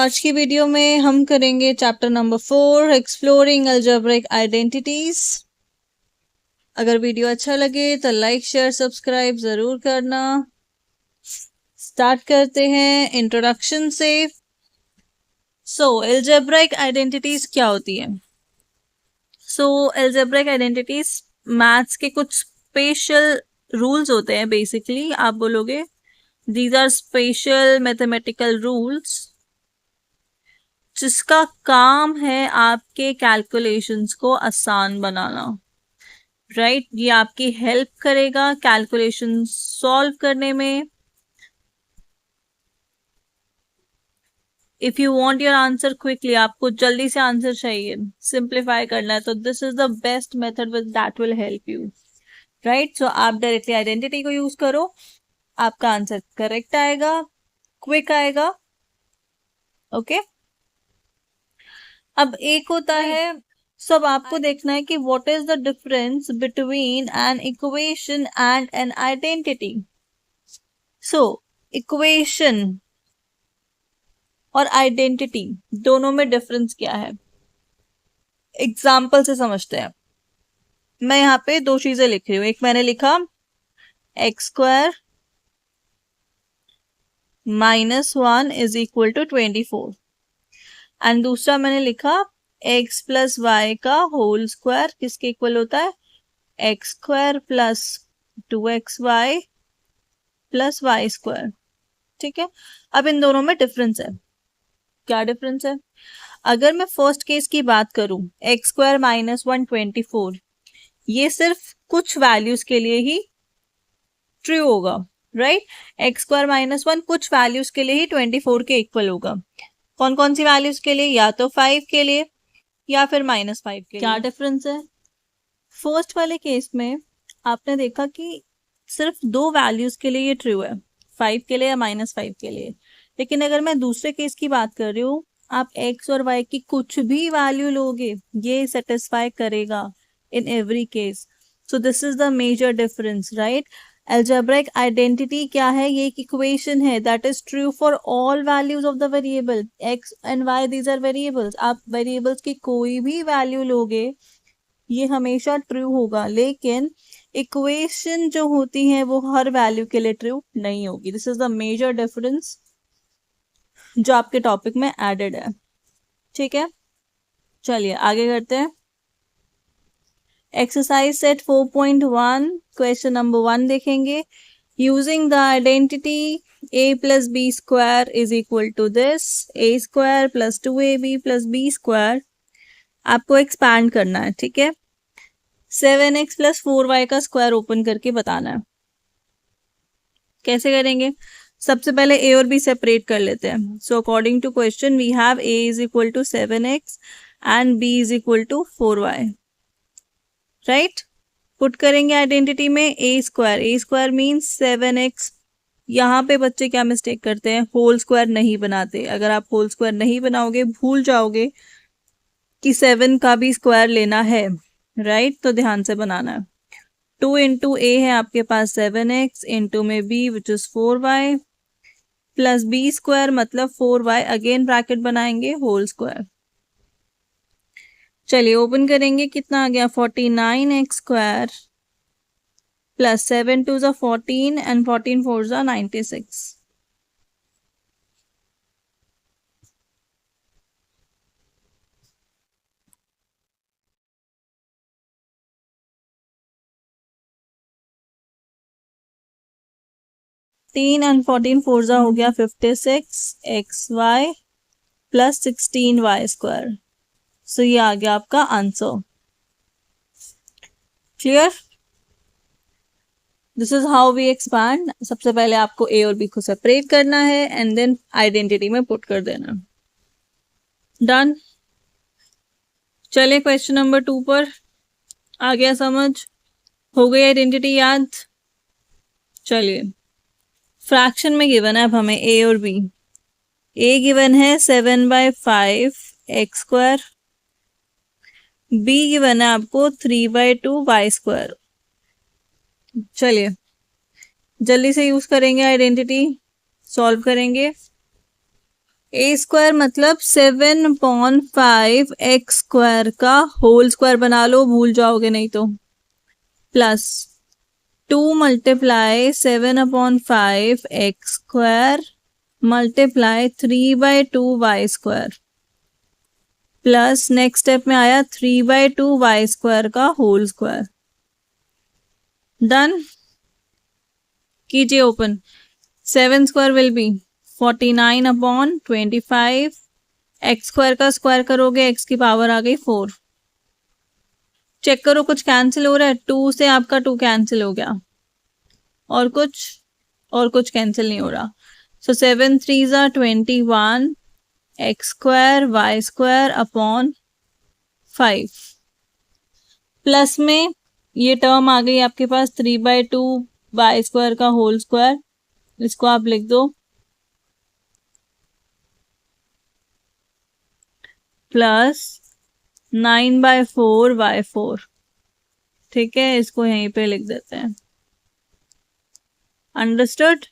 आज की वीडियो में हम करेंगे chapter number 4 exploring algebraic identities. अगर वीडियो अच्छा लगे तो लाइक शेयर सब्सक्राइब जरूर करना। स्टार्ट करते हैं इंट्रोडक्शन से। अलजेब्रिक आइडेंटिटीज क्या होती है? अलजेब्रिक आइडेंटिटीज मैथ्स के कुछ स्पेशल रूल्स होते हैं। बेसिकली आप बोलोगे these are special mathematical rules जिसका काम है आपके कैलकुलेशंस को आसान बनाना। राइट ये आपकी हेल्प करेगा कैलकुलेशन सॉल्व करने में। If you want your answer quickly, आपको जल्दी से आंसर चाहिए, सिंप्लीफाई करना है, तो this is the best method with that will help you. Right so आप डायरेक्टली आइडेंटिटी को यूज करो, आपका आंसर करेक्ट आएगा, क्विक आएगा। ओके अब एक होता है, सब आपको देखना है कि what is the difference between an equation and an identity. Equation और आइडेंटिटी दोनों में डिफरेंस क्या है, एग्जाम्पल से समझते हैं। मैं यहाँ पे दो चीजें लिख रही हूँ, एक मैंने लिखा x² -1 is equal to 24 and दूसरा मैंने लिखा x + y का होल स्क्वायर किसके इक्वल होता है, x² + 2xy + y²। ठीक है, अब इन दोनों में डिफरेंस है। क्या डिफरेंस है? अगर मैं फर्स्ट केस की बात करूं x² -1 24, ये सिर्फ कुछ वैल्यूज के लिए ही ट्रू होगा। राइट x² -1 कुछ वैल्यूज के लिए ही 24 के इक्वल होगा। कौन कौन सी वैल्यूज के लिए? या तो 5 के लिए या फिर -5 के लिए। क्या डिफरेंस है? फर्स्ट वाले केस में आपने देखा कि सिर्फ दो वैल्यूज के लिए ये ट्रू है, 5 के लिए या -5 के लिए। लेकिन अगर मैं दूसरे केस की बात कर रही हूँ, आप x और y की कुछ भी वैल्यू लोगे, ये सेटिस्फाई करेगा in every case. So this is the major difference. Right algebraic identity क्या है? ये एक इक्वेशन है that is true for all values of the variable x and y। These are variables, आप वेरिएबल्स की कोई भी वैल्यू लोगे ये हमेशा ट्रू होगा। लेकिन इक्वेशन जो होती है वो हर वैल्यू के लिए ट्रू नहीं होगी। This is the major difference जो आपके टॉपिक में एडेड है। ठीक है, चलिए आगे करते हैं। एक्सरसाइज सेट 4.1 क्वेश्चन नंबर 1 देखेंगे। Using the identity a + b² is equal to this, a² + 2ab + b²। आपको एक्सपैंड करना है। ठीक है, 7x + 4y का स्क्वायर ओपन करके बताना है। कैसे करेंगे? सबसे पहले a और b सेपरेट कर लेते हैं। So according to question we have a is equal to 7x and b is equal to 4y। Right put करेंगे आइडेंटिटी में a² मीन्स 7x। यहाँ पे बच्चे क्या मिस्टेक करते हैं, होल स्क्वायर नहीं बनाते। अगर आप होल स्क्वायर नहीं बनाओगे, भूल जाओगे कि 7 का भी स्क्वायर लेना है। राइट तो ध्यान से बनाना है। 2 इंटू ए है आपके पास 7x, इंटू में b which is 4y plus b² मतलब 4y, अगेन ब्रैकेट बनाएंगे होल स्क्वायर। चलिए ओपन करेंगे, कितना आ गया 49x² प्लस 7 2 ज़ा 14 एंड 14 4 ज़ा 96। तीन एंड 14 4 ज़ा हो गया 56xy प्लस 16y²। सो ये आ गया आपका answer. Clear? This is how we expand. सबसे पहले आपको ए और बी को सेपरेट करना है एंड देन आइडेंटिटी में पुट कर देना। डन। चलिए क्वेश्चन नंबर 2 पर। आ गया समझ? हो गई आइडेंटिटी याद? चलिए फ्रैक्शन में गिवन है अब हमें ए और बी। ए गिवन है 7/5 x², बी गिवन है आपको 3/2 y²। चलिए जल्दी से यूज करेंगे आइडेंटिटी, सॉल्व करेंगे। ए स्क्वायर मतलब 7/5 एक्स स्क्वायर का होल स्क्वायर बना लो, भूल जाओगे नहीं तो, plus 2 multiply 7/5 x square multiply 3/2 y square, plus next step में आया 3/2 y स्क्वायर का होल स्क्वायर। डन कीजिए open. 7 square will be 49/25, x square का स्क्वायर करोगे एक्स की पावर आ गई 4। चेक करो कुछ कैंसिल हो रहा है, 2 से आपका 2 कैंसिल हो गया, और कुछ कैंसिल नहीं हो रहा। सो 7 3 ज़ा 21 x square y square upon 5, plus में ये टर्म आ गई आपके पास 3/2 y स्क्वायर का होल स्क्वायर, इसको आप लिख दो, प्लस 9/4 y4। ठीक है, इसको यहीं पे लिख देते हैं। अंडरस्टूड?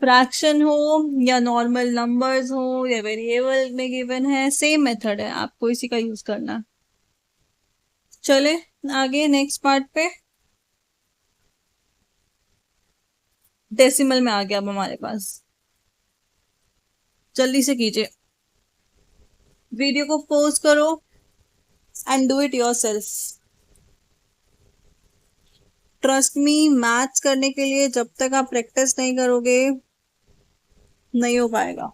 फ्रैक्शन हो या नॉर्मल नंबर्स हो या वेरिएबल में गिवन है, सेम मेथड है, आपको इसी का यूज करना है। चले आगे नेक्स्ट पार्ट पे। डेसिमल में आ गया अब हमारे पास, जल्दी से कीजिए, वीडियो को पॉज करो and do it yourself. Trust me, maths करने के लिए जब तक आप प्रैक्टिस नहीं करोगे नहीं हो पाएगा।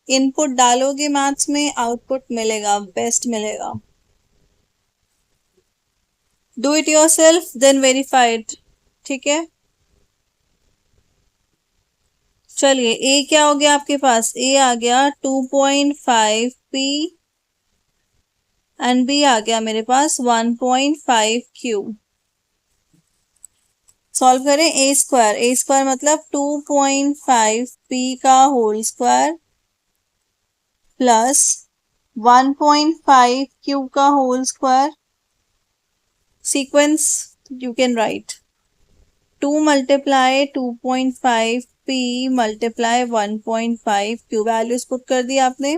इनपुट डालोगे मैथ्स में, आउटपुट मिलेगा, बेस्ट मिलेगा। Do it yourself then verified. ठीक है, चलिए ए क्या हो गया आपके पास, ए आ गया 2.5p एंड बी आ गया मेरे पास 1.5q। सॉल्व करें। ए स्क्वायर मतलब 2.5p का होल स्क्वायर प्लस 1.5q का whole square. Sequence you can write 2 multiply 2.5p multiply 1.5q, values put कर दी आपने।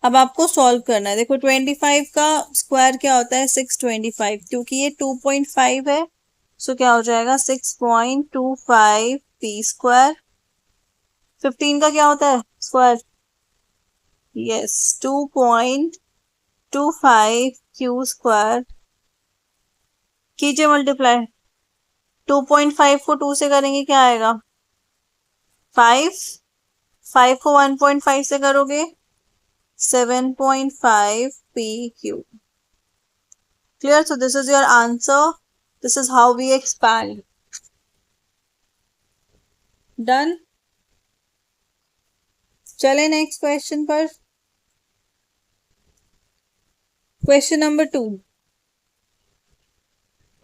अब आपको सॉल्व करना है। देखो 25 का स्क्वायर क्या होता है 625, क्योंकि ये 2.5 है, सो क्या हो जाएगा 6.25p स्क्वायर। 15 का क्या होता है स्क्वायर, यस 2.25q स्क्वायर। कीजिए मल्टीप्लाई, 2.5 को 2 से करेंगे क्या आएगा 5, 5 को 1.5 से करोगे 7.5pq। Clear? So this is your answer. This is how we expand. Done? चले नेक्स्ट क्वेश्चन पर। Question number 2।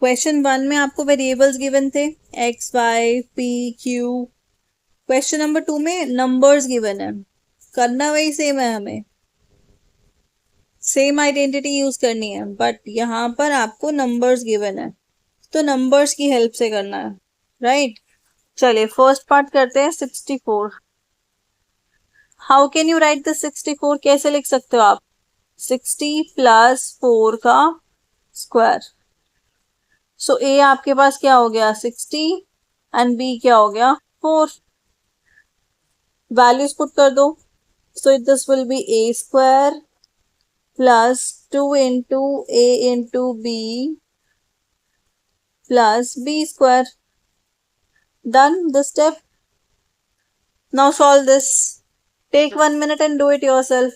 क्वेश्चन 1 में आपको वेरिएबल्स गिवन थे x, y, p, q। Question number 2 में नंबर्स गिवन है, करना वही सेम है, हमें सेम आइडेंटिटी यूज करनी है, बट यहाँ पर आपको नंबर्स गिवन है, तो नंबर्स की हेल्प से करना है, राइट? चलिए फर्स्ट पार्ट करते हैं 64। How can you right this 64, कैसे लिख सकते हो आप? 60 प्लस 4 का स्क्वायर। सो ए आपके पास क्या हो गया 60 एंड बी क्या हो गया 4। वैल्यूज पुट कर दो, so this will be a square plus 2 into a into b plus b square. Done this step. Now solve this, take 1 minute and do it yourself.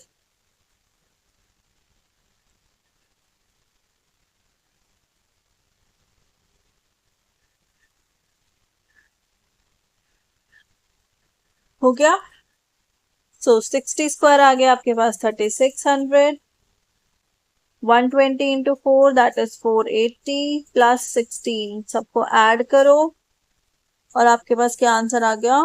हो गया? सो 60 स्क्वायर आ गया आपके पास 3600, 120 into 4 that is 480 plus 16, सबको add करो और आपके पास क्या answer आ गया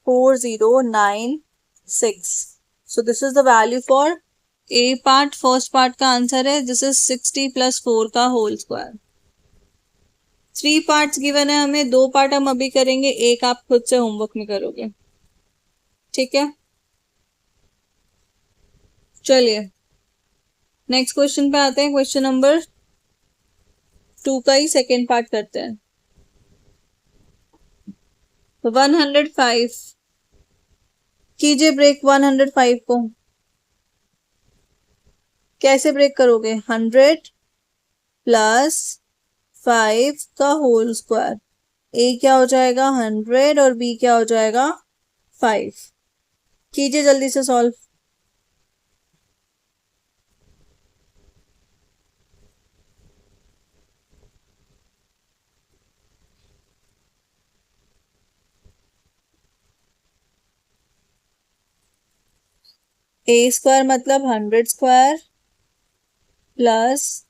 4096। सो this is the value for a part. First part का आंसर है दिस इज 60 प्लस 4 का होल स्क्वायर। 3 पार्ट्स गिवन है हमें, 2 पार्ट हम अभी करेंगे, एक आप खुद से होमवर्क में करोगे, ठीक है। चलिए नेक्स्ट क्वेश्चन पे आते हैं। क्वेश्चन नंबर 2 का ही सेकेंड पार्ट करते हैं। 105 कीजिए ब्रेक 105 को। कैसे ब्रेक करोगे? 100 प्लस 5 का होल स्क्वायर। ए क्या हो जाएगा? 100 और बी क्या हो जाएगा? 5। कीजिए जल्दी से सॉल्व। ए स्क्वायर मतलब 100 square plus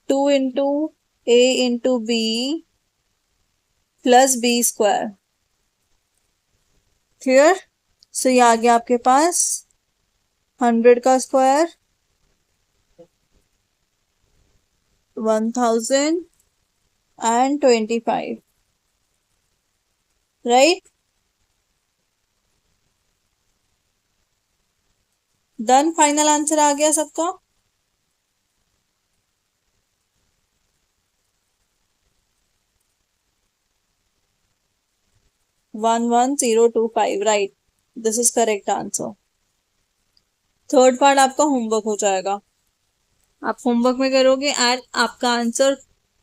2 into a into b plus b square. Clear? So ये आ गया आपके पास 100 का square 1025, right. Done, final answer आ गया सबका। One one zero two five, right, this is correct answer. Third part आपका होमवर्क हो जाएगा, आप होमवर्क में करोगे एंड आपका आंसर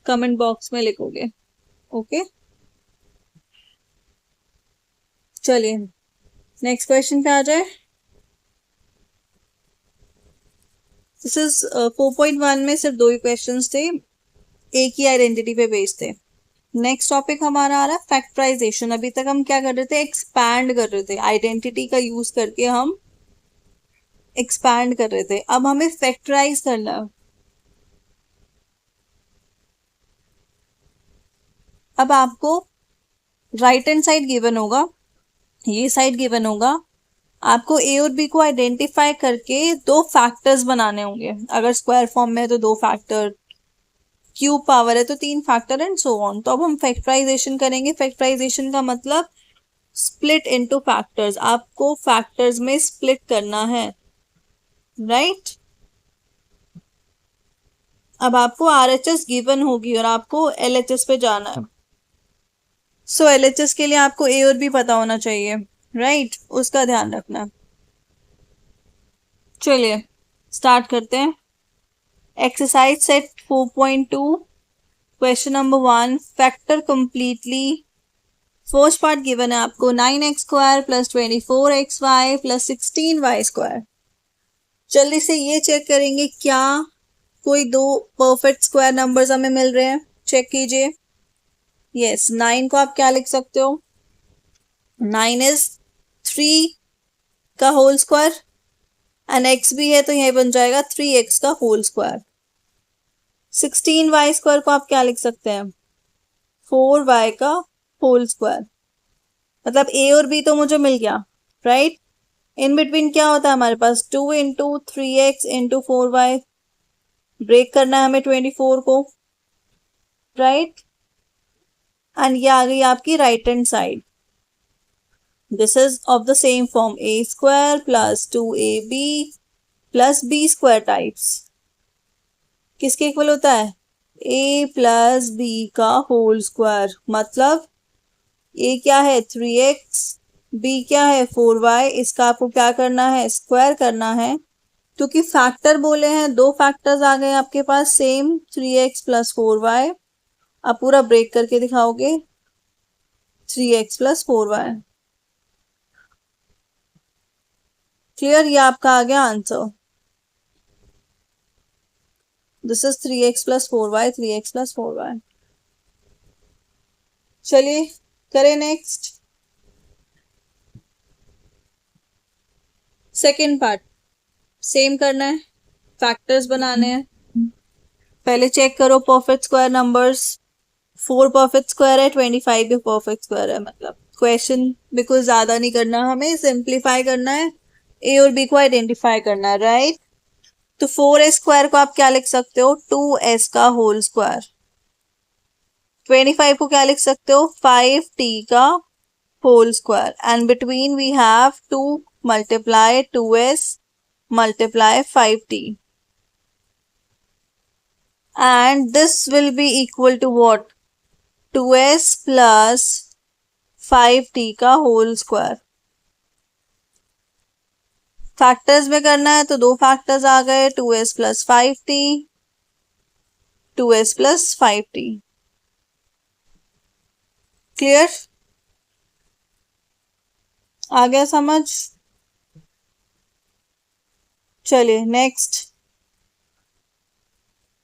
कमेंट बॉक्स में लिखोगे, ओके। चलिए नेक्स्ट क्वेश्चन पे आ जाए। दिस इज 4.1 में सिर्फ 2 ही क्वेश्चंस थे, एक ही आइडेंटिटी पे बेस्ड थे। नेक्स्ट टॉपिक हमारा आ रहा है फैक्टराइजेशन। अभी तक हम क्या कर रहे थे? एक्सपैंड कर रहे थे, आइडेंटिटी का यूज करके हम एक्सपैंड कर रहे थे। अब हमें फैक्टराइज करना है। अब आपको राइट हैंड साइड गिवन होगा, ये साइड गिवन होगा, आपको ए और बी को आइडेंटिफाई करके 2 फैक्टर्स बनाने होंगे। अगर स्क्वायर फॉर्म में है तो 2 फैक्टर, क्यूब पावर है तो 3 फैक्टर एंड सो ऑन। तो अब हम फैक्टराइजेशन करेंगे। फैक्टराइजेशन का मतलब स्प्लिट इनटू फैक्टर्स, आपको फैक्टर्स में स्प्लिट करना है, राइट। अब आपको आरएचएस गिवन होगी और आपको एलएचएस पे जाना है। सो एलएचएस के लिए आपको ए और बी पता होना चाहिए, राइट, उसका ध्यान रखना। चलिए स्टार्ट करते हैं। Exercise set 4.2 question number 1, factor completely. First part given है आपको 9x square plus 24xy plus 16y square. जल्दी से ये चेक करेंगे क्या कोई 2 परफेक्ट स्क्वायर नंबर्स हमें मिल रहे हैं। चेक कीजिए। यस, 9 को आप क्या लिख सकते हो? 9 इज 3 का होल स्क्वायर एंड x भी है तो यह बन जाएगा 3x का होल स्क्वायर। 16y स्क्वायर को आप क्या लिख सकते हैं? 4y का होल स्क्वायर। मतलब a और b तो मुझे मिल गया, राइट। इन बिटवीन क्या होता है हमारे पास? 2 into 3x into 4y। Break करना है हमें 24 को, राइट। एंड ये आ गई आपकी right hand side. This is of the same form, a square plus 2ab plus b square types किसके इक्वल होता है? a प्लस b का होल स्क्वायर। मतलब a क्या है? 3x, b क्या है? 4y। इसका आपको क्या करना है? स्क्वायर करना है। क्योंकि फैक्टर बोले हैं, 2 फैक्टर्स आ गए आपके पास सेम, 3x प्लस 4y। आप पूरा ब्रेक करके दिखाओगे 3x प्लस 4y। क्लियर? ये आपका आ गया answer. This is 3x plus 4y, 3x plus 4y। चलिए करें नेक्स्ट। सेकेंड पार्ट सेम करना है, फैक्टर्स बनाने हैं। पहले चेक करो perfect square numbers. 4 perfect square है, 25 भी परफेक्ट स्क्वायर है। मतलब क्वेश्चन बिल्कुल ज्यादा नहीं करना, हमें सिंप्लीफाई करना है, ए और बी को आइडेंटिफाई करना है, राइट। तो 4s स्क्वायर को आप क्या लिख सकते हो? 2s का होल स्क्वायर। 25 को क्या लिख सकते हो, 5t का whole square, and between we have 2 multiply 2s multiply 5t, and this will be equal to what, 2s plus 5t का होल स्क्वायर। फैक्टर्स में करना है तो दो फैक्टर्स आ गए, 2s plus 5t, 2s plus 5t। Clear, आ गया समझ? चलिए नेक्स्ट,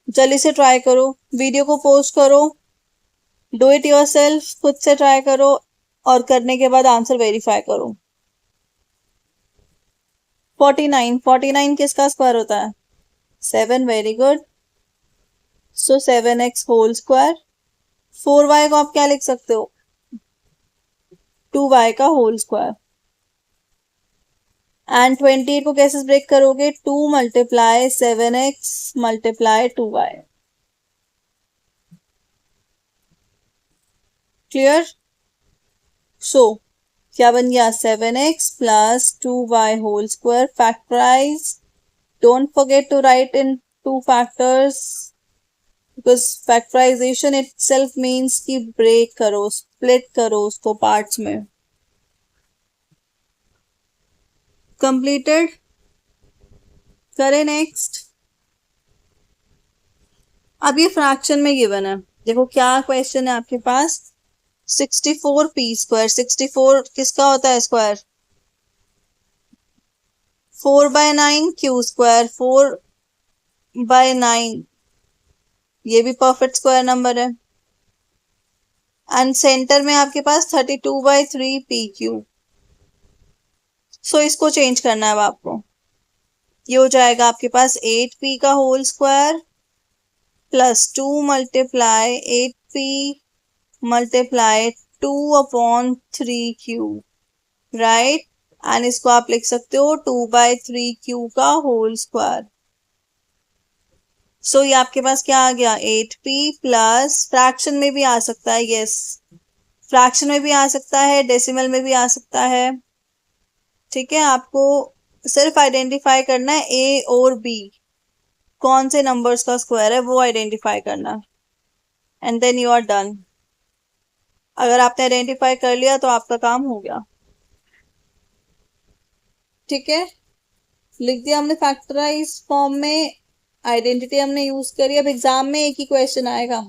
जल्दी से ट्राई करो, वीडियो को पोस्ट करो, डू इट योरसेल्फ, खुद से ट्राई करो, और करने के बाद आंसर वेरीफाई करो। 49 किसका स्क्वायर होता है, 7, वेरी गुड। सो 7x होल स्क्वायर। 4y को आप क्या लिख सकते हो, 2y का होल स्क्वायर। एंड 28 को कैसे ब्रेक करोगे, 2 multiply 7x multiply 2y। Clear? सो क्या बन गया, 7x plus 2y whole square factorize. Don't forget to write in two factors, because factorization itself means कि ब्रेक करो, स्प्लिट करो उसको पार्ट्स में। कंप्लीटेड, करें नेक्स्ट। अब ये फ्रैक्शन में गिवन है, देखो क्या क्वेश्चन है आपके पास, 64p स्क्वायर। 64 किसका होता है स्क्वायर, 4/9 क्यू स्क्वायर, 4/9 ये भी परफेक्ट स्क्वायर नंबर है। एंड सेंटर में आपके पास 32/3 पी क्यू। सो इसको चेंज करना है अब आपको, ये हो जाएगा आपके पास 8p का whole square plus 2 multiply 8p multiply 2/3q, right. And इसको आप लिख सकते हो 2/3q का होल स्क्वायर। सो ये आपके पास क्या आ गया, 8p प्लस, फ्रैक्शन में भी आ सकता है, यस फ्रैक्शन में भी आ सकता है, डेसिमल में भी आ सकता है, ठीक है। आपको सिर्फ आइडेंटिफाई करना है a और b कौन से नंबर्स का स्क्वायर है, वो आइडेंटिफाई करना, and then you are done. अगर आपने आइडेंटिफाई कर लिया तो आपका काम हो गया, ठीक है। लिख दिया हमने फैक्टराइज फॉर्म में, आइडेंटिटी हमने यूज करी। अब एग्जाम में एक ही क्वेश्चन आएगा,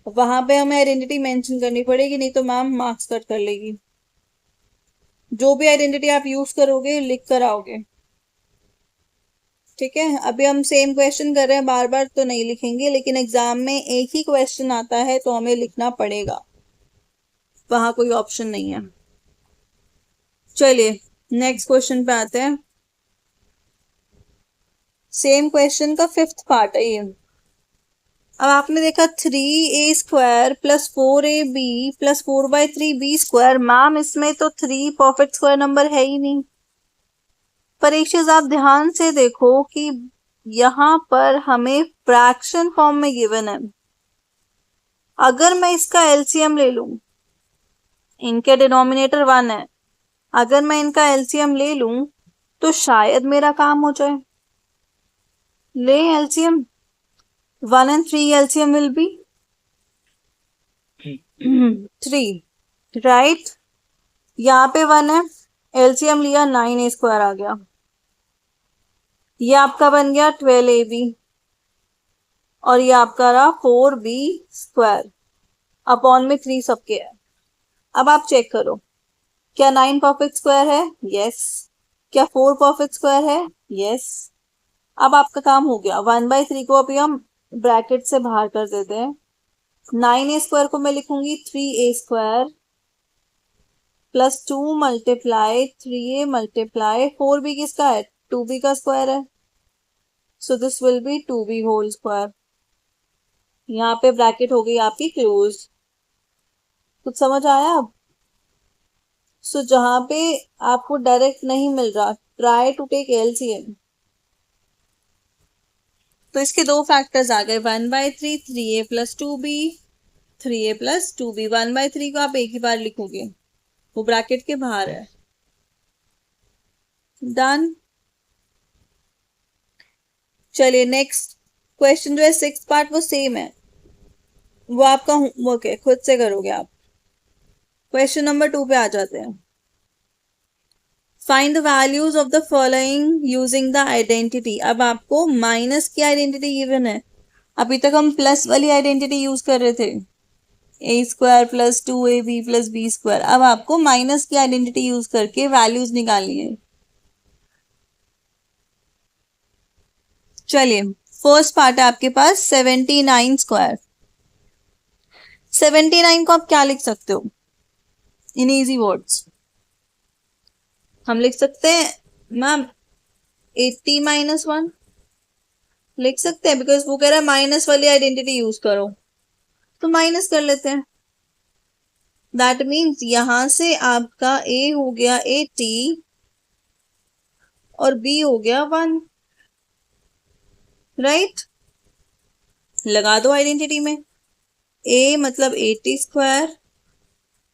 वहां पे हमें आइडेंटिटी मेंशन करनी पड़ेगी, नहीं तो मैम मार्क्स कट कर लेगी। जो भी आइडेंटिटी आप यूज करोगे लिख कर आओगे, ठीक है। अभी हम सेम क्वेश्चन कर रहे हैं, बार बार तो नहीं लिखेंगे, लेकिन एग्जाम में एक ही क्वेश्चन आता है तो हमें लिखना पड़ेगा, वहां कोई ऑप्शन नहीं है। चलिए नेक्स्ट क्वेश्चन पे आते हैं। सेम क्वेश्चन का 5th पार्ट है ये। अब आपने देखा 3a square plus 4ab plus 4/3b square. Ma'am इसमें तो 3 परफेक्ट स्क्वायर नंबर है ही नहीं। परीक्षित आप ध्यान से देखो कि यहाँ पर हमें फ्रैक्शन फॉर्म में गिवन है। अगर मैं इसका एलसीएम ले लूं, इनके डिनोमिनेटर 1 है, अगर मैं इनका एलसीएम ले लूं तो शायद मेरा काम हो जाए। ले LCM, 1 and 3 LCM will be 3, right. यहाँ पे 1 है, LCM लिया 9a स्क्वायर आ गया, ये आपका बन गया 12ab, और ये आपका रहा 4b स्क्वायर अपॉन में 3 सबके है। अब आप चेक करो, क्या 9 परफेक्ट स्क्वायर है, यस। क्या 4 परफेक्ट स्क्वायर है, यस। अब आपका काम हो गया। 1/3 को अभी हम ब्रैकेट से बाहर कर देते हैं। 9a स्क्वायर को मैं लिखूंगी 3a square plus 2 multiply 3a multiply 4b किसका है, 2b का स्क्वायर है, so this will be 2b whole square. यहाँ पे ब्रैकेट हो गई आपकी क्लोज। कुछ समझ आया अब? सो जहां पे आपको डायरेक्ट नहीं मिल रहा, ट्राई टू टेक एलसीएम। तो इसके दो फैक्टर्स आ गए, 1/3 3a plus 2b 3a plus 2b, 1/3 को आप एक ही बार लिखोगे, वो ब्रैकेट के बाहर है। डन। चलिए नेक्स्ट क्वेश्चन जो है 6th पार्ट वो सेम है, वो आपका होमवर्क है, खुद से करोगे आप। क्वेश्चन नंबर 2 पे आ जाते हैं। Find the values of the following using the identity. अब आपको माइनस की आइडेंटिटी गिवन है, अभी तक हम प्लस वाली आइडेंटिटी यूज कर रहे थे, a² plus 2ab plus b²। अब आपको माइनस की आइडेंटिटी यूज करके वैल्यूज निकालनी है। चलिए फर्स्ट पार्ट है आपके पास 79²। 79 को आप क्या लिख सकते हो इन इजी वर्ड्स? हम लिख सकते हैं मैम 80 - 1 लिख सकते हैं, बिकॉज वो कह रहा है माइनस वाली आइडेंटिटी यूज करो, तो माइनस कर लेते हैं। दैट मीन्स यहां से आपका a हो गया 80 और b हो गया 1, राइट? लगा दो आइडेंटिटी में, a मतलब 80²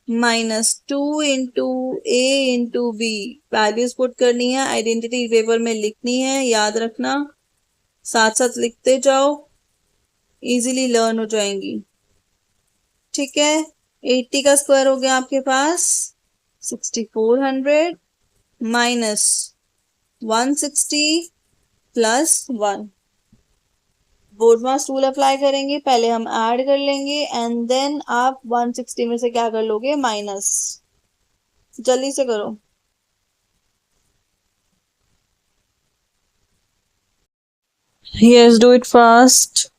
-2 into a into b, values put करनी है, आइडेंटिटी पेपर में लिखनी है, याद रखना, साथ साथ लिखते जाओ, इजीली लर्न हो जाएंगी। ठीक है, 80 का स्क्वायर हो गया आपके पास 6400 माइनस 160 प्लस 1। बोर्ड मास रूल अप्लाई करेंगे, पहले हम ऐड कर लेंगे एंड देन आप 160 में से क्या कर लोगे, माइनस। जल्दी से करो। Yes, do it fast.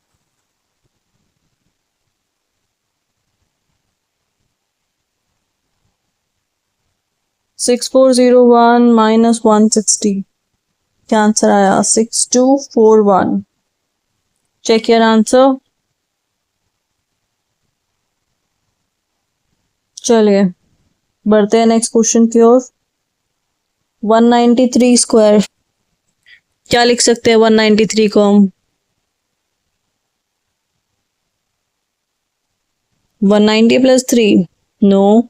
6401 minus 160, क्या आंसर आया? 6241। Check your answer. चलिए बढ़ते हैं नेक्स्ट क्वेश्चन की ओर। 193², क्या लिख सकते हैं 193 को हम? 190 प्लस 3, नो,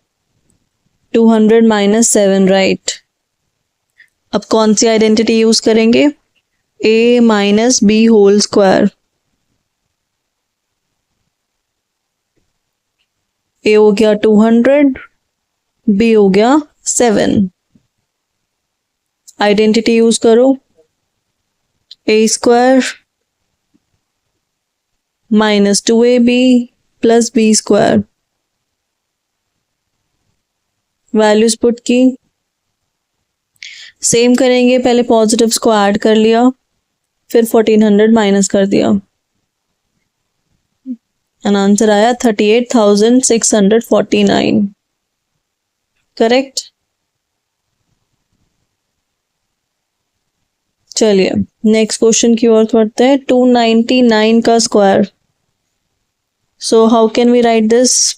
200 माइनस 7, राइट। अब कौन सी आइडेंटिटी यूज करेंगे? a minus b whole square. a हो गया 200, b हो गया 7। आइडेंटिटी यूज करो, a² minus 2ab plus b²। Values put की, सेम करेंगे, पहले पॉजिटिव्स को ऐड कर लिया, फिर 1400 माइनस कर दिया, एंड आंसर आया 38,649। करेक्ट। चलिए नेक्स्ट क्वेश्चन की ओर बढ़ते हैं। 299 का square, so how can we write this?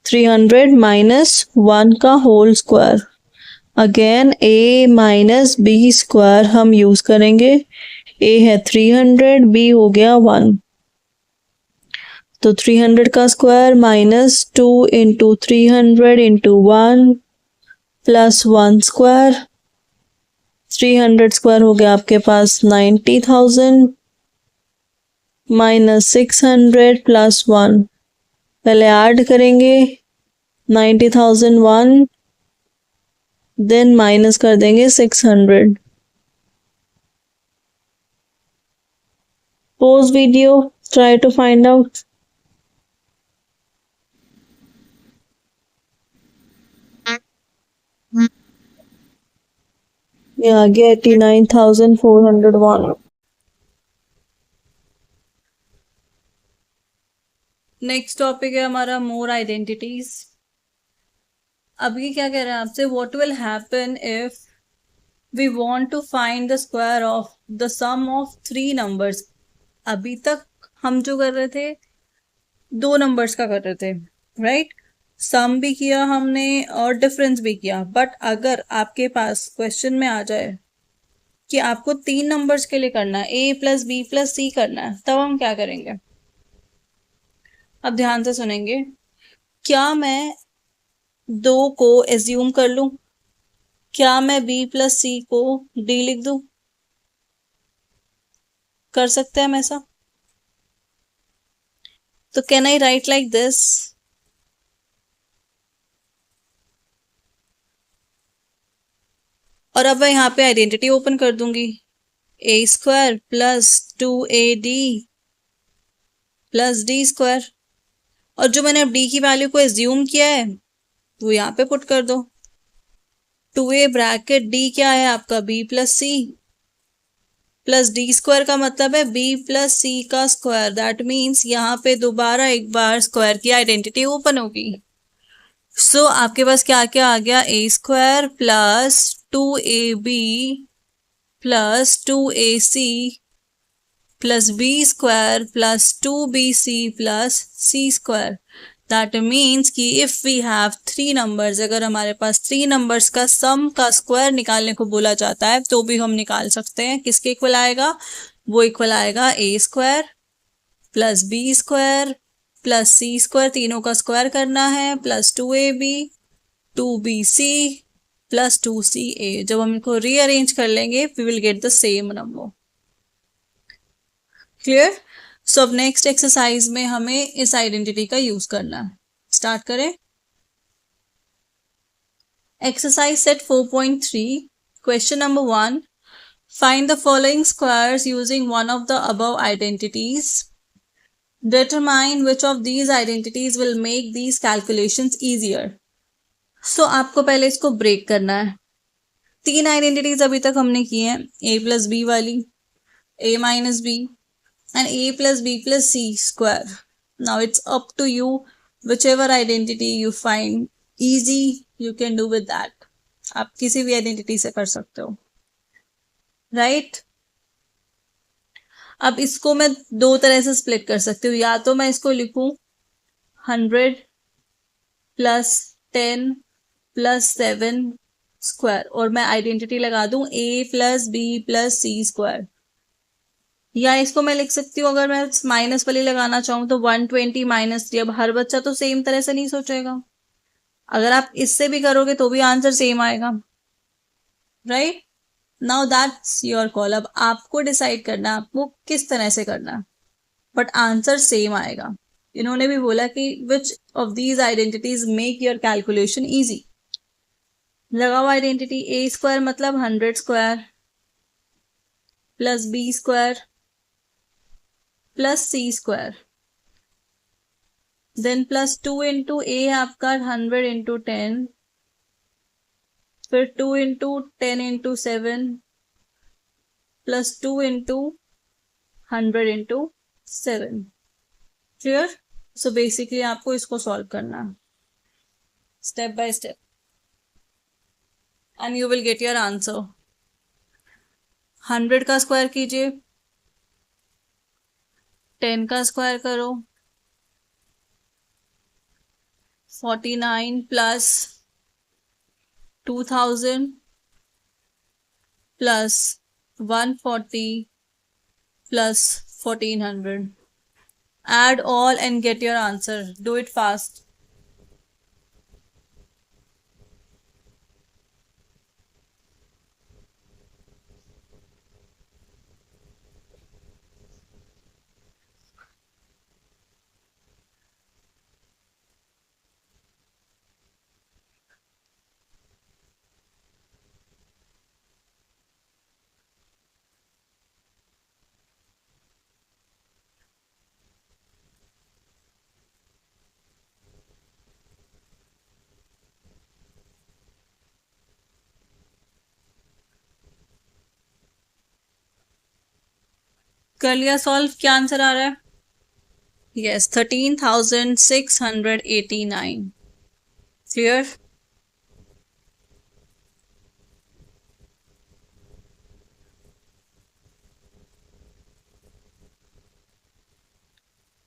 300 minus 1 का whole square. Again a minus b square हम यूज करेंगे, a है 300, b हो गया 1, तो 300 का square minus 2 into 300 into 1 plus 1 square. 300 square हो गया आपके पास 90,000 माइनस 600 प्लस 1, पहले ऐड करेंगे 90,001, देन माइनस कर देंगे 600। Pause video, try to find out. ये आ गया 89,401। नेक्स्ट टॉपिक है हमारा मोर आइडेंटिटीज। अभी क्या कह रहे हैं आपसे, what will happen if we want to find the square of the sum of 3 numbers. अभी तक हम जो कर रहे थे 2 नंबर्स का कर रहे थे, राइट? सम भी किया हमने और डिफरेंस भी किया, बट अगर आपके पास क्वेश्चन में आ जाए कि आपको 3 नंबर्स के लिए करना है, a प्लस बी प्लस सी करना है, तब हम क्या करेंगे? अब ध्यान से सुनेंगे। क्या मैं 2 को एज्यूम कर लूं? क्या मैं b प्लस सी को d लिख दूं? कर सकते हैं हम ऐसा? तो can I right like this? और अब मैं यहाँ पे आइडेंटिटी ओपन कर दूंगी। a² plus 2ad plus d²। और जो मैंने अब d की वैल्यू को एज्यूम किया है वो यहाँ पे पुट कर दो। 2a ब्रैकेट d क्या है आपका? b plus C plus d² का मतलब है b प्लस सी का स्क्वायर। दैट मीन्स यहाँ पे दोबारा एक बार स्क्वायर की आइडेंटिटी ओपन होगी। सो आपके पास क्या क्या आ गया? a² plus 2ab plus 2ac plus b² plus 2bc plus c²। That means कि इफ वी हैव 3 नंबर्स, अगर हमारे पास 3 नंबर्स का सम का स्क्वायर निकालने को बोला जाता है तो भी हम निकाल सकते हैं। किसके इक्वल आएगा? वो इक्वल आएगा a² plus b² plus c², तीनों का स्क्वायर करना है, plus 2ab 2bc plus 2ca। जब हम इनको रीअरेंज कर लेंगे we will get the same number. Clear? So अब नेक्स्ट एक्सरसाइज में हमें इस आइडेंटिटी का यूज करना है। स्टार्ट करें। Exercise set 4.3, question number 1, find the following squares using one of the above identities. Determine which of these identities will make these calculations easier. So आपको पहले इसको ब्रेक करना है। 3 आइडेंटिटीज अभी तक हमने की हैं, a प्लस बी वाली, a minus b and a plus b plus c square. Now it's up to you, whichever identity you find easy you can do with that. आप किसी भी आइडेंटिटी से कर सकते हो, राइट? अब इसको मैं 2 तरह से स्प्लिट कर सकती हूँ। या तो मैं इसको लिखूं 100 प्लस 10 प्लस 7 स्क्वायर और मैं आइडेंटिटी लगा दूं a plus b plus c square. या इसको मैं लिख सकती हूँ, अगर मैं माइनस वाली लगाना चाहूँ तो 120 माइनस 3। अब हर बच्चा तो सेम तरह से नहीं सोचेगा, अगर आप इससे भी करोगे तो भी आंसर सेम आएगा, right? Now that's your call. अब आपको डिसाइड करना है आपको किस तरह से करना है, बट आंसर सेम आएगा। इन्होंने भी बोला कि which of these identities make your calculation easy. लगाओ आइडेंटिटी। a² मतलब 100² plus b² plus c², then plus 2 into a आपका 100 इंटू 10, फिर 2 into 10 into 7 plus 2 into 100 into 7। Clear? So basically आपको इसको सॉल्व करना है step by step and you will get your answer. 100 का square कीजिए, 10 का स्क्वायर करो, 49 plus 2000 plus 140 plus 1400। Add all and get your answer. Do it fast. कर लिया सॉल्व? क्या आंसर आ रहा है? यस, 13,689। क्लियर?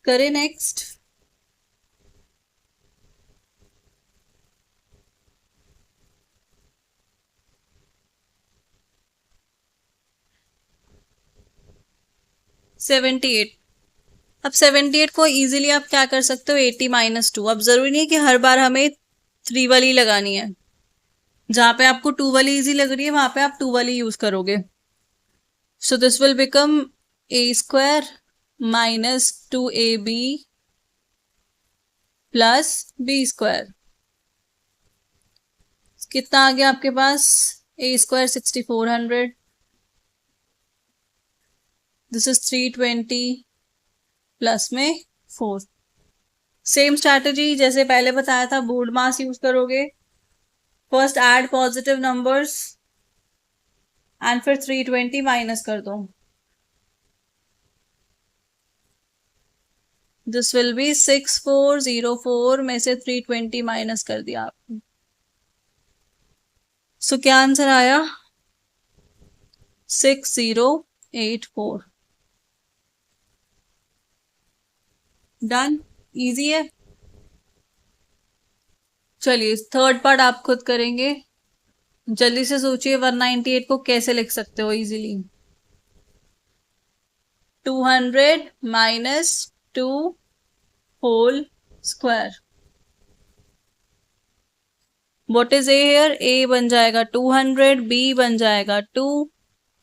करें नेक्स्ट। सेवेंटी 78। अब 78 को इजीली आप क्या कर सकते हो, 80 माइनस 2। अब जरूरी नहीं है कि हर बार हमें 3 वाली लगानी है, जहां पे आपको 2 वाली इजी लग रही है वहां पे आप 2 वाली यूज करोगे। सो this will become a square minus 2ab plus b square. कितना आ गया आपके पास, a square 6400, this is 320 plus में 4। सेम स्ट्रैटेजी जैसे पहले बताया था, बोर्ड मास यूज करोगे। First aid positive numbers and फिर 320 माइनस कर दो। दिस विल बी 6404 में से 320 माइनस कर दिया आपने। सो क्या आंसर आया, 6084। डन, इजी है। चलिए थर्ड पार्ट आप खुद करेंगे। जल्दी से सोचिए 198 को कैसे लिख सकते हो easily. 200 minus 2 whole square. What is a here, a बन जाएगा 200, बी बन जाएगा 2।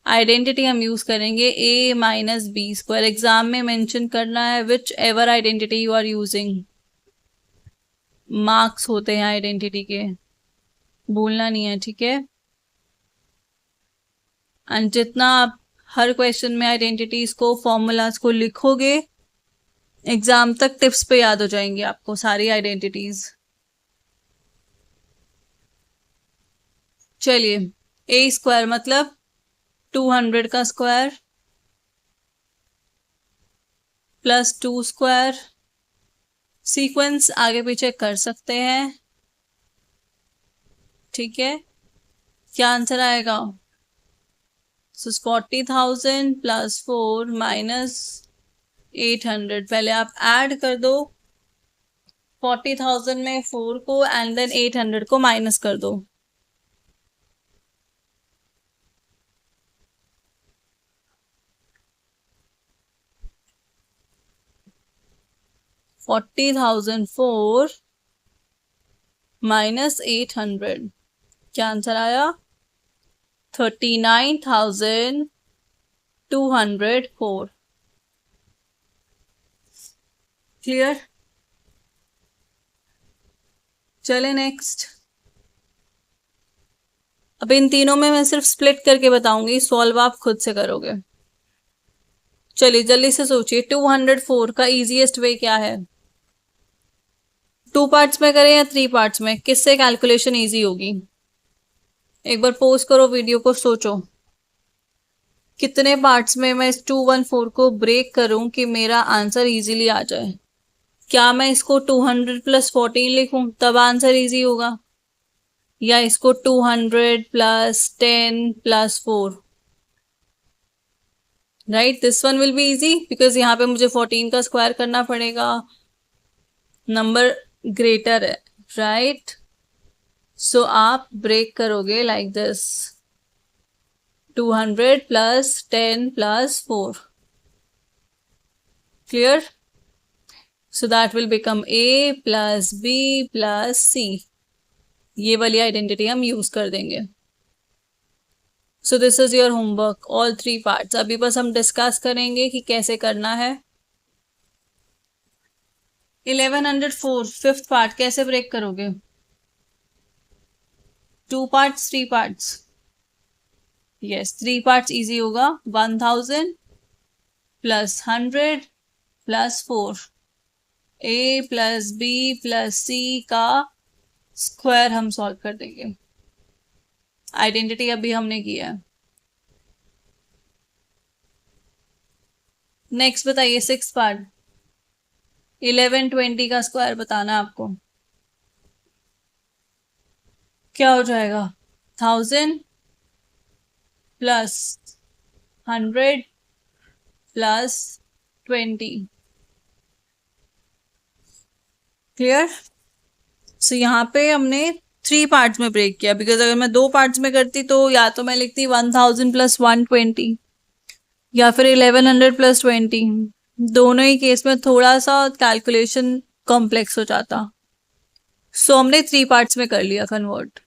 आइडेंटिटी हम यूज करेंगे a minus b square. Exam में मेंशन करना है whichever identity you are using. Marks होते हैं आइडेंटिटी के, भूलना नहीं है, ठीक है। एंड जितना आप हर क्वेश्चन में आइडेंटिटीज को, फॉर्मूलाज को लिखोगे, एग्जाम तक टिप्स पे याद हो जाएंगी आपको सारी आइडेंटिटीज। चलिए a स्क्वायर मतलब 200 का स्क्वायर प्लस 2 स्क्वायर। सीक्वेंस आगे पीछे कर सकते हैं, ठीक है। क्या आंसर आएगा, 40,000 प्लस 4 माइनस 800। पहले आप ऐड कर दो 40,000 में 4 को एंड देन 800 को माइनस कर दो। $40,004 माइनस 800, क्या आंसर आया, 39,204। क्लियर। चले नेक्स्ट। अब इन तीनों में मैं सिर्फ स्प्लिट करके बताऊंगी, सॉल्व आप खुद से करोगे। चलिए जल्दी से सोचिए 204 का इजीएस्ट वे क्या है। 2 पार्ट्स में करें या 3 पार्ट्स में, किससे कैलकुलेशन इजी होगी। एक बार पॉज करो वीडियो को, सोचो कितने पार्ट्स में मैं इस 214 को ब्रेक करूं कि मेरा आंसर इजीली आ जाए। क्या मैं इसको 200 प्लस 14 लिखूं तब आंसर इजी होगा, या इसको 200 plus 10 plus 4। Right, this one will be easy because यहाँ पे मुझे 14 का स्क्वायर करना पड़ेगा, नंबर ग्रेटर है, राइट। सो आप ब्रेक करोगे like this, 200 plus 10 plus 4। Clear. So that will become a plus b plus c। ये वाली आइडेंटिटी हम यूज कर देंगे। सो this is your homework, all 3 parts. अभी बस हम डिस्कस करेंगे कि कैसे करना है। 1104 फिफ्थ पार्ट कैसे ब्रेक करोगे, 2 parts 3 parts. Yes 3 parts easy होगा। 1000 plus 100 plus 4, a plus b plus c का स्क्वायर हम सॉल्व कर देंगे। आइडेंटिटी अभी हमने किया है। नेक्स्ट बताइए 6 पार्ट, 1120 का स्क्वायर बताना आपको। क्या हो जाएगा, 1000 प्लस 100 प्लस 20। क्लियर। सो यहाँ पे हमने 3 पार्ट्स में ब्रेक किया, बिकॉज अगर मैं 2 पार्ट्स में करती तो या तो मैं लिखती 1000 प्लस 120 या फिर 1100 प्लस 20। दोनों ही केस में थोड़ा सा कैलकुलेशन कॉम्प्लेक्स हो जाता। सो हमने 3 पार्ट्स में कर लिया कन्वर्ट।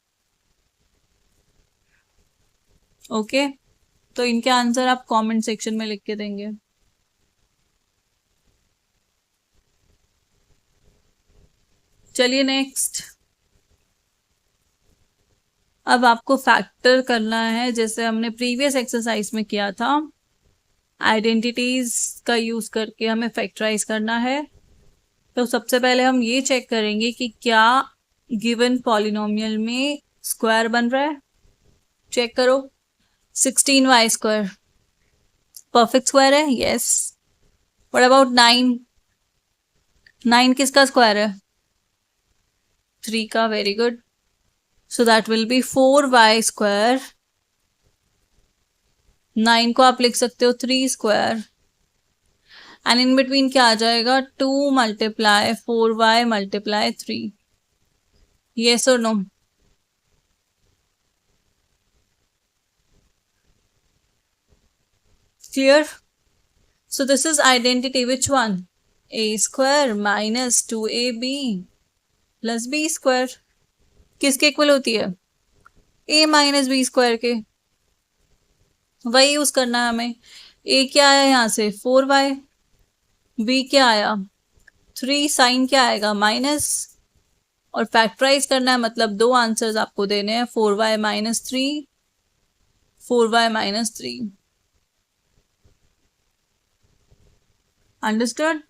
ओके, तो इनके आंसर आप कमेंट सेक्शन में लिख के देंगे। चलिए नेक्स्ट। अब आपको फैक्टर करना है जैसे हमने प्रीवियस एक्सरसाइज में किया था। आइडेंटिटीज का यूज करके हमें फैक्टराइज करना है। तो सबसे पहले हम ये चेक करेंगे कि क्या गिवन पॉलिनोमियल में स्क्वायर बन रहा है। चेक करो। 16y² परफेक्ट स्क्वायर है, यस। What about 9? 9 किसका स्क्वायर है? 3 का, very good. So that will be 4y²। 9 को आप लिख सकते हो 3²। एंड इन बिटवीन क्या आ जाएगा? 2 मल्टीप्लाई 4y मल्टीप्लाई 3। येस और no? Clear? So this is identity which one? a² minus 2ab plus b²। किसके इक्वल होती है? a माइनस b² के। वही यूज करना है हमें। a क्या आया यहाँ से? 4y। b क्या आया? 3। साइन क्या आएगा? माइनस। और फैक्टराइज करना है, मतलब दो आंसर्स आपको देने हैं, 4y minus 3, 4y minus 3। Understood?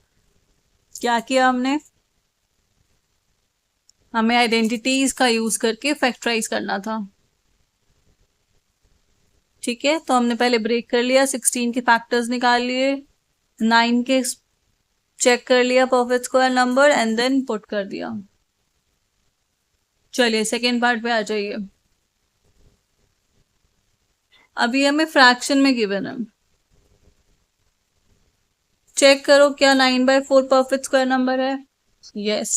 क्या किया हमने? हमें आइडेंटिटीज का यूज करके फैक्टराइज करना था। ठीक है, तो हमने पहले ब्रेक कर लिया, 16 के फैक्टर्स निकाल लिए, 9 के चेक कर लिया perfect square number and then put कर दिया। चलिए सेकेंड पार्ट पे आ जाइए। अभी हमें फ्रैक्शन में गिवन है। चेक करो क्या 9/4 परफेक्ट स्क्वायर नंबर है? यस।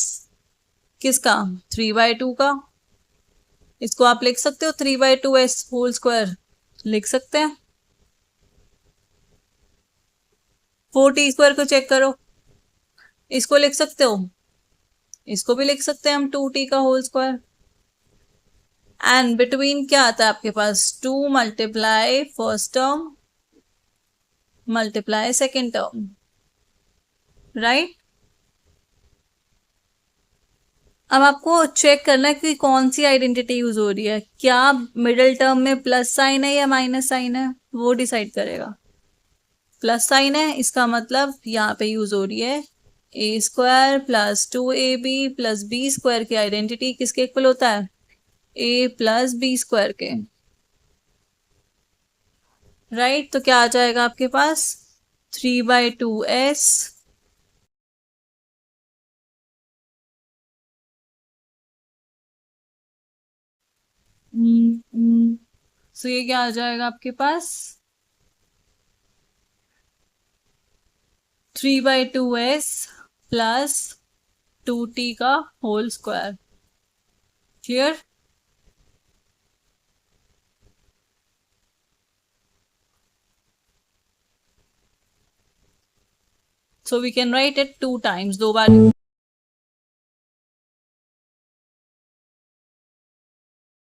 किसका? 3/2 का। इसको आप लिख सकते हो 3/2s होल स्क्वायर, लिख सकते हैं। 4t² को चेक करो, इसको लिख सकते हो। इसको भी लिख सकते हैं हम 2t का होल स्क्वायर। एंड बिटवीन क्या आता है आपके पास? 2 multiply first term multiply second term, right. अब आपको चेक करना है कि कौन सी आइडेंटिटी यूज हो रही है। क्या मिडिल टर्म में प्लस साइन है या माइनस साइन है, वो डिसाइड करेगा। प्लस साइन है, इसका मतलब यहाँ पे यूज हो रही है a² plus 2ab plus b² की आइडेंटिटी किसके इक्वल होता है? a प्लस b² के, राइट। तो क्या आ जाएगा आपके पास? 3/2s सो ये क्या आ जाएगा आपके पास? 3/2s प्लस 2t का whole square. Clear? So we can write it 2 times, दो बार।